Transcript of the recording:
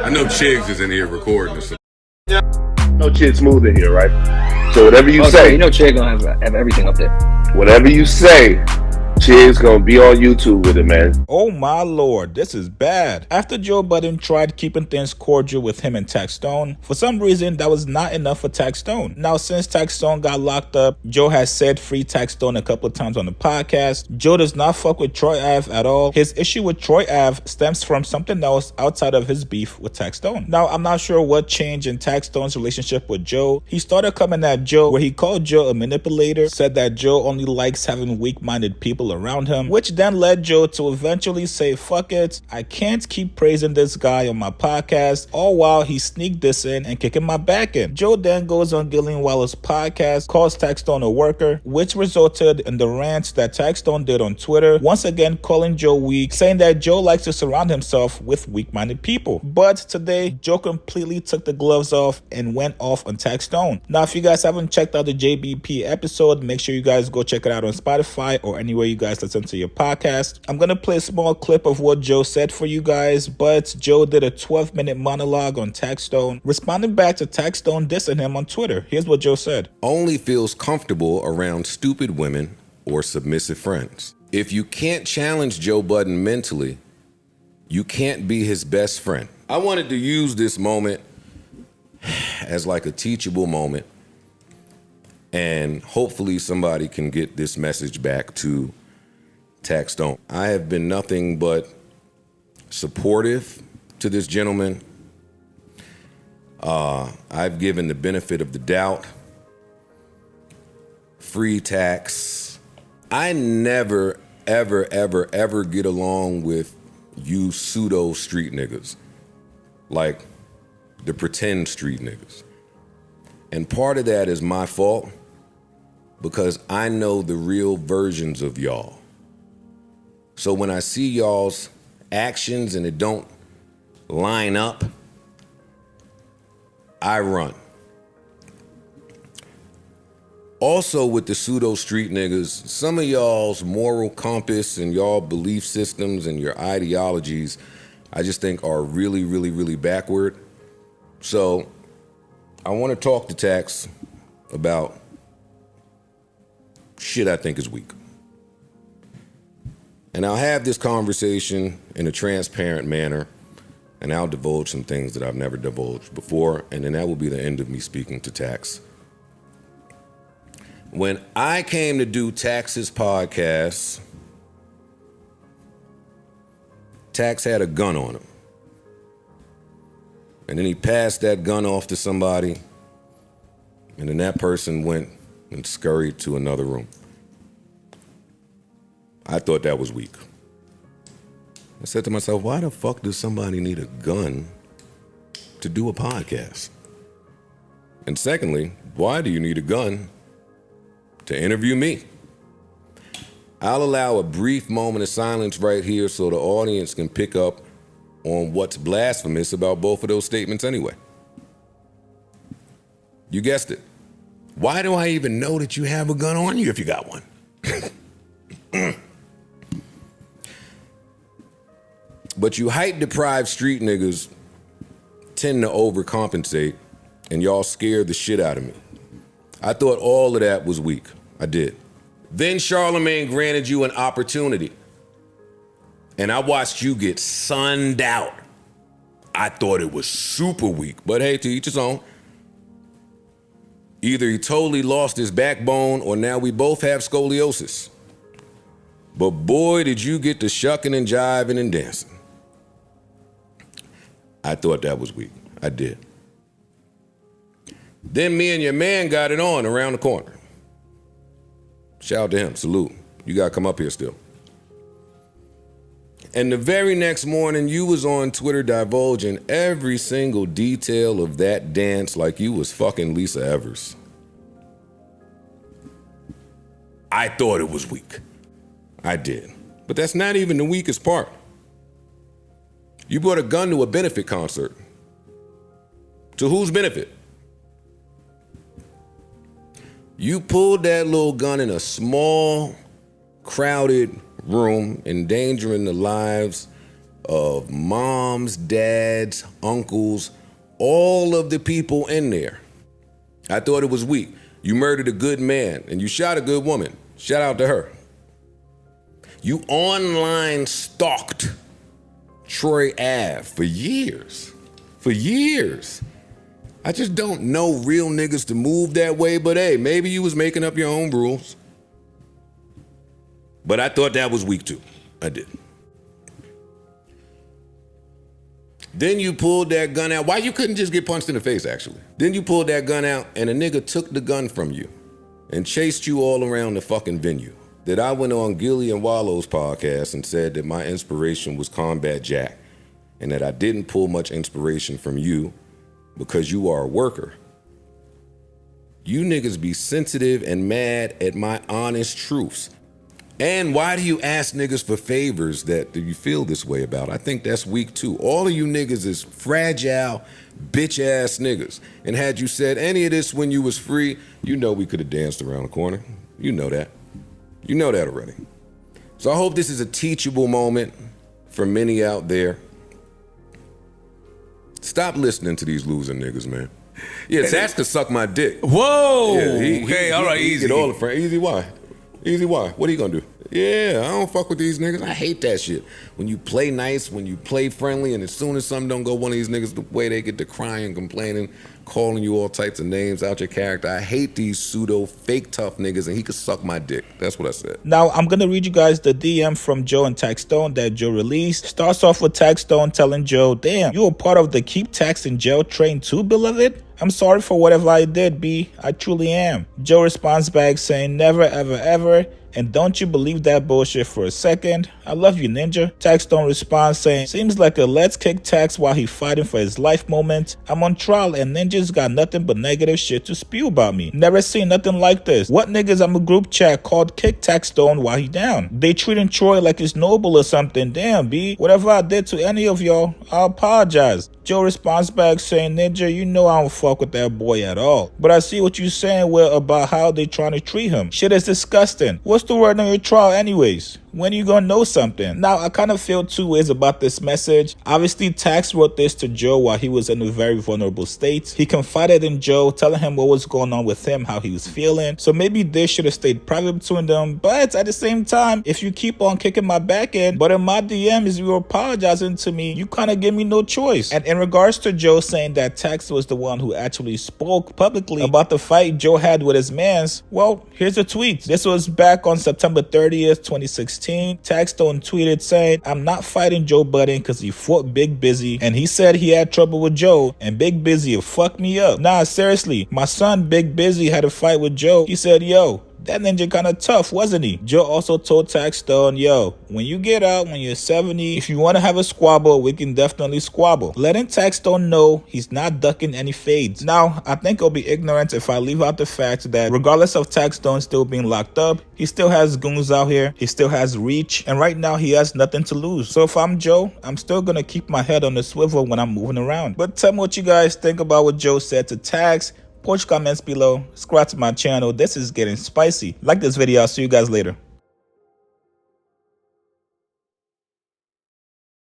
I know Chiggs is in here recording this. No Chid Smooth in here, right? So whatever you say, you know, Chig gonna have everything up there. whatever you say, Chid's gonna be on YouTube with it, man. Oh my lord, this is bad. After Joe Budden tried keeping things cordial with him and Taxstone, for some reason that was not enough for Taxstone. Now since Taxstone got locked up, Joe has said free Taxstone a couple of times on the podcast. Joe does not fuck with Troy Ave at all. His issue with Troy Ave stems from something else outside of his beef with Taxstone. Now I'm not sure what changed in Taxstone's relationship with Joe. He started coming at Joe where he called Joe a manipulator, said that Joe only likes having weak-minded people around him, which then led Joe to eventually say, fuck it, I can't keep praising this guy on my podcast, all while he sneaked this in and kicking my back in. Joe then goes on Gillian Waller's podcast, calls Taxstone a worker, which resulted in the rant that Taxstone did on Twitter, once again calling Joe weak, saying that Joe likes to surround himself with weak-minded people. But today, Joe completely took the gloves off and went off on Taxstone. Now, if you guys haven't checked out the JBP episode, make sure you guys go check it out on Spotify or anywhere you guys listen to your podcast. I'm gonna play a small clip of what Joe said for you guys, but Joe did a 12-minute monologue on Taxstone, responding back to Taxstone dissing him on Twitter. Here's what Joe said. Only feels comfortable around stupid women or submissive friends. If you can't challenge Joe Budden mentally, you can't be his best friend. I wanted to use this moment as like a teachable moment, and hopefully somebody can get this message back to Taxstone. I have been nothing but supportive to this gentleman. I've given the benefit of the doubt. Free tax. I never, ever get along with you pseudo street niggas. Like the pretend street niggas. And part of that is my fault because I know the real versions of y'all. So when I see y'all's actions and it don't line up, I run. Also with the pseudo street niggas, some of y'all's moral compass and y'all belief systems and your ideologies, I just think are really backward. So I want to talk to Tax about shit I think is weak. And I'll have this conversation in a transparent manner, and I'll divulge some things that I've never divulged before, and then that will be the end of me speaking to Tax. When I came to do Tax's podcast, Tax had a gun on him. And then he passed that gun off to somebody, and then that person went and scurried to another room. I thought that was weak. I said to myself, why the fuck does somebody need a gun to do a podcast? And secondly, why do you need a gun to interview me? I'll allow a brief moment of silence right here so the audience can pick up on what's blasphemous about both of those statements anyway. You guessed it. Why do I even know that you have a gun on you if you got one? But you height-deprived street niggas tend to overcompensate, and y'all scared the shit out of me. I thought all of that was weak. I did. Then Charlemagne granted you an opportunity, and I watched you get sunned out. I thought it was super weak, but hey, to each his own. Either he totally lost his backbone, or now we both have scoliosis. But boy, did you get to shucking and jiving and dancing. I thought that was weak. I did. Then me and your man got it on around the corner. Shout out to him. Salute. You got to come up here still. And the very next morning, you was on Twitter divulging every single detail of that dance like you was fucking Lisa Evers. I thought it was weak. I did. But that's not even the weakest part. You brought a gun to a benefit concert. To whose benefit? You pulled that little gun in a small, crowded room, endangering the lives of moms, dads, uncles, all of the people in there. I thought it was weak. You murdered a good man and you shot a good woman. Shout out to her. You online stalked Troy Ave for years. For years. I just don't know real niggas to move that way, but hey, maybe you was making up your own rules. But I thought that was weak too. I did. Then you pulled that gun out. Why you couldn't just get punched in the face, actually? Then you pulled that gun out and a nigga took the gun from you and chased you all around the fucking venue. That I went on Gilly and Wallow's podcast and said that my inspiration was Combat Jack and that I didn't pull much inspiration from you because you are a worker. You niggas be sensitive and mad at my honest truths. And why do you ask niggas for favors that you feel this way about? I think that's weak too. All of you niggas is fragile, bitch ass niggas. And had you said any of this when you was free, you know we could have danced around the corner. You know that. You know that already. So I hope this is a teachable moment for many out there. Stop listening to these losing niggas, man. Yeah, Tax could suck my dick. Whoa. Yeah, All right, easy. Get all the friends. Easy, why? Easy, why? What are you gonna do? Yeah, I don't fuck with these niggas. I hate that shit. When you play nice, when you play friendly, and as soon as something don't go one of these niggas the way, they get to crying, complaining, calling you all types of names out your character. I hate these pseudo fake tough niggas, and he could suck my dick. That's what I said. Now, I'm going to read you guys the DM from Joe and Taxstone that Joe released. Starts off with Taxstone telling Joe, damn, you were part of the Keep Tax in Jail train too, beloved? I'm sorry for whatever I did, B. I truly am. Joe responds back saying, never, ever, ever. And don't you believe that bullshit for a second? I love you, ninja. Taxstone responds saying, seems like a let's kick Tax while he fighting for his life moment. I'm on trial and ninjas got nothing but negative shit to spew about me. Never seen nothing like this. What niggas I'm a group chat called kick Taxstone while he down? They treating Troy like he's noble or something. Damn, B. Whatever I did to any of y'all, I apologize. Joe responds back saying, ninja, you know I don't fuck with that boy at all. But I see what you're saying, Will, about how they trying to treat him. Shit is disgusting. What's the word on your trial anyways? When are you gonna know something? Now, I kind of feel two ways about this message. Obviously, Tax wrote this to Joe while he was in a very vulnerable state. He confided in Joe, telling him what was going on with him, how he was feeling. So maybe this should have stayed private between them. But at the same time, if you keep on kicking my back end, but in my DMs, you were apologizing to me, you kind of give me no choice. And in regards to Joe saying that Tax was the one who actually spoke publicly about the fight Joe had with his mans, well, here's a tweet. This was back on September 30th, 2016. Taxstone tweeted saying, I'm not fighting Joe Budden because he fought Big Busy and he said he had trouble with Joe and Big Busy fucked me up. Nah, seriously, my son Big Busy had a fight with Joe. He said, yo, that ninja kind of tough, wasn't he? Joe also told Taxstone, yo, when you get out, when you're 70, if you want to have a squabble, we can definitely squabble. Letting Taxstone know he's not ducking any fades. Now, I think it'll be ignorant if I leave out the fact that regardless of Taxstone still being locked up, he still has goons out here, he still has reach, and right now he has nothing to lose. So if I'm Joe, I'm still gonna keep my head on the swivel when I'm moving around. But tell me what you guys think about what Joe said to Tax. Post comments below, subscribe to my channel. This is getting spicy. Like this video. I'll see you guys later.